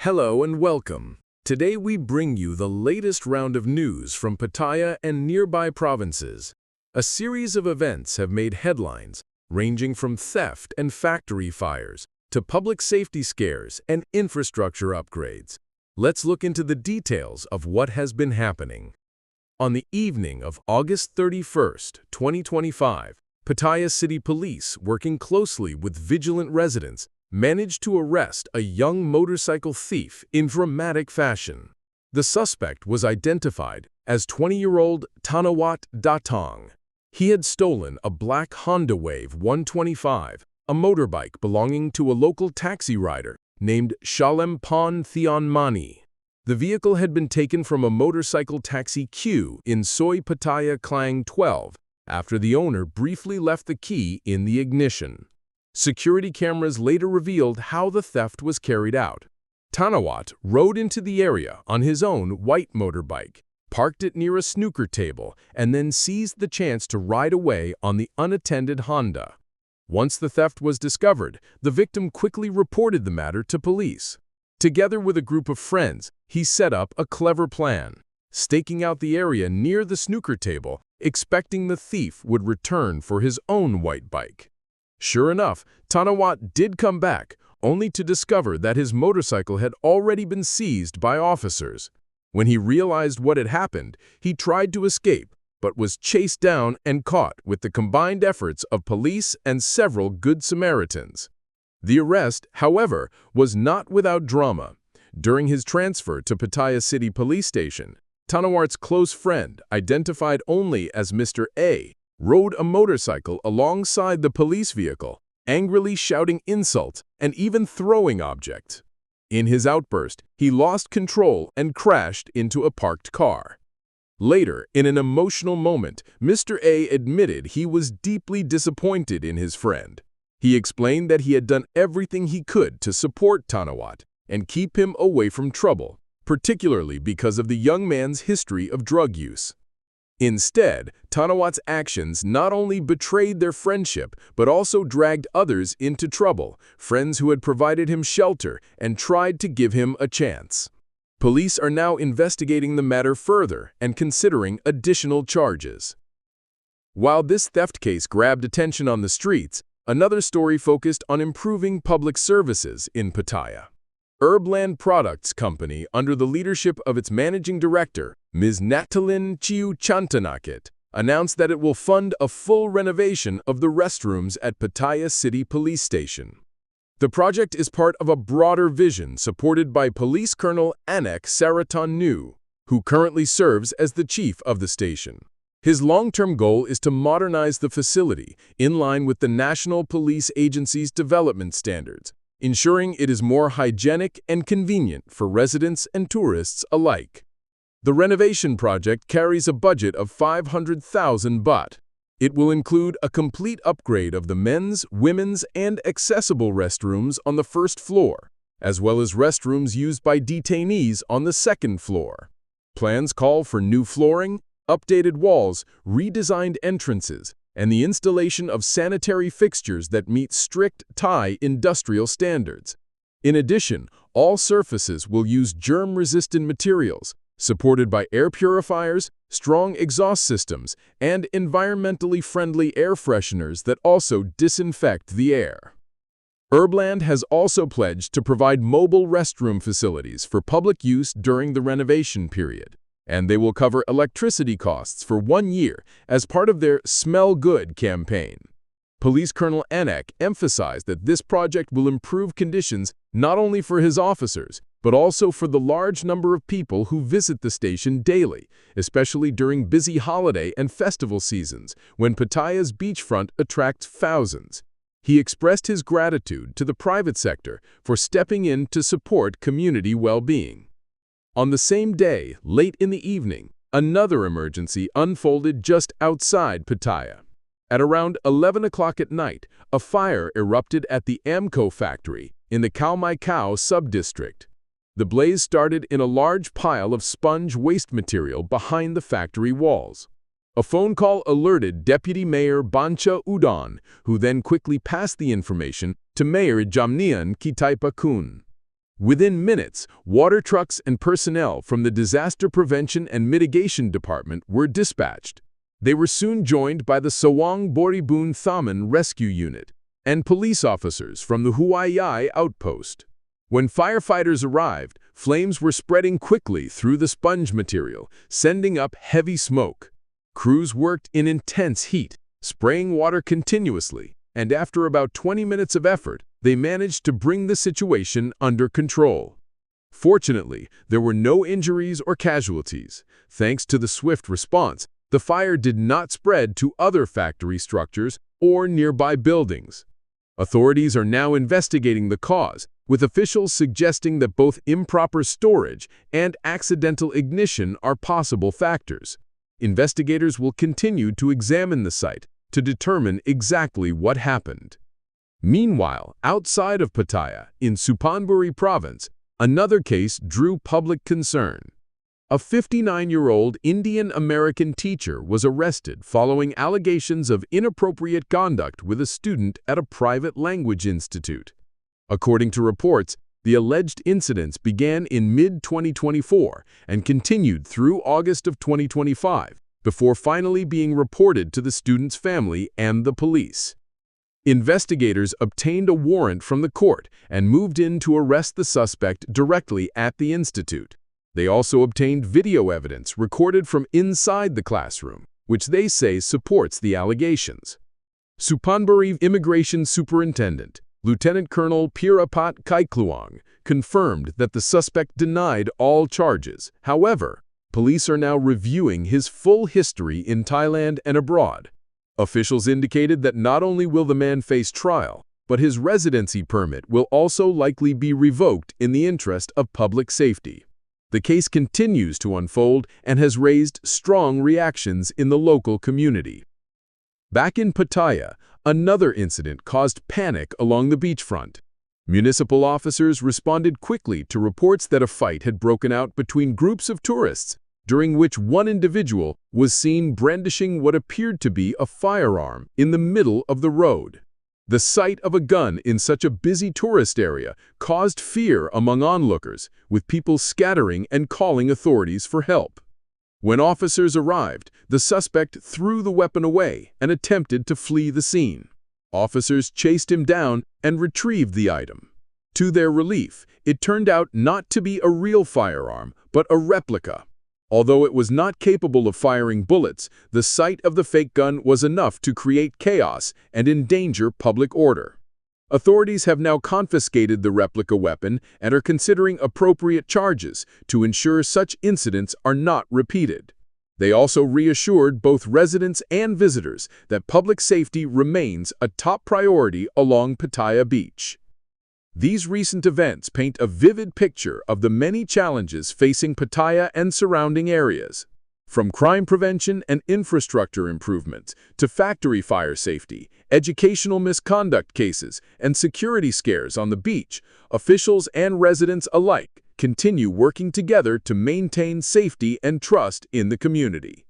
Hello and welcome. Today we bring you the latest round of news from Pattaya and nearby provinces. A series of events have made headlines, ranging from theft and factory fires to public safety scares and infrastructure upgrades. Let's look into the details of what has been happening. On the evening of August 31st, 2025, Pattaya City Police, working closely with vigilant residents, managed to arrest a young motorcycle thief in dramatic fashion. The suspect was identified as 20-year-old Tanawat Datang. He had stolen a black Honda Wave 125, a motorbike belonging to a local taxi rider named Shalempon Thianmani. The vehicle had been taken from a motorcycle taxi queue in Soi Pattaya Klang 12 after the owner briefly left the key in the ignition. Security cameras later revealed how the theft was carried out. Tanawat rode into the area on his own white motorbike, parked it near a snooker table, and then seized the chance to ride away on the unattended Honda. Once the theft was discovered, the victim quickly reported the matter to police. Together with a group of friends, he set up a clever plan, staking out the area near the snooker table, expecting the thief would return for his own white bike. Sure enough, Tanawat did come back, only to discover that his motorcycle had already been seized by officers. When he realized what had happened, he tried to escape, but was chased down and caught with the combined efforts of police and several Good Samaritans. The arrest, however, was not without drama. During his transfer to Pattaya City Police Station, Tanawat's close friend, identified only as Mr. A, rode a motorcycle alongside the police vehicle, angrily shouting insults and even throwing objects. In his outburst, he lost control and crashed into a parked car. Later, in an emotional moment, Mr. A admitted he was deeply disappointed in his friend. He explained that he had done everything he could to support Tanawat and keep him away from trouble, particularly because of the young man's history of drug use. Instead, Tanawat's actions not only betrayed their friendship, but also dragged others into trouble, friends who had provided him shelter and tried to give him a chance. Police are now investigating the matter further and considering additional charges. While this theft case grabbed attention on the streets, another story focused on improving public services in Pattaya. Herbland Products Company, under the leadership of its managing director, Ms. Natalin Chiu Chantanakit, announced that it will fund a full renovation of the restrooms at Pattaya City Police Station. The project is part of a broader vision supported by Police Colonel Anek Saraton Nu, who currently serves as the chief of the station. His long-term goal is to modernize the facility in line with the National Police Agency's development standards, ensuring it is more hygienic and convenient for residents and tourists alike. The renovation project carries a budget of 500,000 baht. It will include a complete upgrade of the men's, women's, and accessible restrooms on the first floor, as well as restrooms used by detainees on the second floor. Plans call for new flooring, updated walls, redesigned entrances, and the installation of sanitary fixtures that meet strict Thai industrial standards. In addition, all surfaces will use germ-resistant materials, supported by air purifiers, strong exhaust systems, and environmentally friendly air fresheners that also disinfect the air. Herbland has also pledged to provide mobile restroom facilities for public use during the renovation period, and they will cover electricity costs for 1 year as part of their Smell Good campaign. Police Colonel Anek emphasized that this project will improve conditions not only for his officers, but also for the large number of people who visit the station daily, especially during busy holiday and festival seasons when Pattaya's beachfront attracts thousands. He expressed his gratitude to the private sector for stepping in to support community well-being. On the same day, late in the evening, another emergency unfolded just outside Pattaya. At around 11 o'clock at night, a fire erupted at the AMCO factory in the Khao Mai Khao sub-district. The blaze started in a large pile of sponge waste material behind the factory walls. A phone call alerted Deputy Mayor Bancha Udon, who then quickly passed the information to Mayor Jamnian Kitaipa Kun. Within minutes, water trucks and personnel from the Disaster Prevention and Mitigation Department were dispatched. They were soon joined by the Suphanburi Thaman Rescue Unit and police officers from the Huayai outpost. When firefighters arrived, flames were spreading quickly through the sponge material, sending up heavy smoke. Crews worked in intense heat, spraying water continuously, and after about 20 minutes of effort, they managed to bring the situation under control. Fortunately, there were no injuries or casualties. Thanks to the swift response, the fire did not spread to other factory structures or nearby buildings. Authorities are now investigating the cause, with officials suggesting that both improper storage and accidental ignition are possible factors. Investigators will continue to examine the site to determine exactly what happened. Meanwhile, outside of Pattaya, in Suphanburi province, another case drew public concern. A 59-year-old Indian-American teacher was arrested following allegations of inappropriate conduct with a student at a private language institute. According to reports, the alleged incidents began in mid-2024 and continued through August of 2025, before finally being reported to the student's family and the police. Investigators obtained a warrant from the court and moved in to arrest the suspect directly at the institute. They also obtained video evidence recorded from inside the classroom, which they say supports the allegations. Suphanburi Immigration Superintendent, Lieutenant Colonel Pirapat Kaikluang, confirmed that the suspect denied all charges. However, police are now reviewing his full history in Thailand and abroad. Officials indicated that not only will the man face trial, but his residency permit will also likely be revoked in the interest of public safety. The case continues to unfold and has raised strong reactions in the local community. Back in Pattaya, another incident caused panic along the beachfront. Municipal officers responded quickly to reports that a fight had broken out between groups of tourists, during which one individual was seen brandishing what appeared to be a firearm in the middle of the road. The sight of a gun in such a busy tourist area caused fear among onlookers, with people scattering and calling authorities for help. When officers arrived, the suspect threw the weapon away and attempted to flee the scene. Officers chased him down and retrieved the item. To their relief, it turned out not to be a real firearm, but a replica. Although it was not capable of firing bullets, the sight of the fake gun was enough to create chaos and endanger public order. Authorities have now confiscated the replica weapon and are considering appropriate charges to ensure such incidents are not repeated. They also reassured both residents and visitors that public safety remains a top priority along Pattaya Beach. These recent events paint a vivid picture of the many challenges facing Pattaya and surrounding areas. From crime prevention and infrastructure improvements to factory fire safety, educational misconduct cases, and security scares on the beach, officials and residents alike continue working together to maintain safety and trust in the community.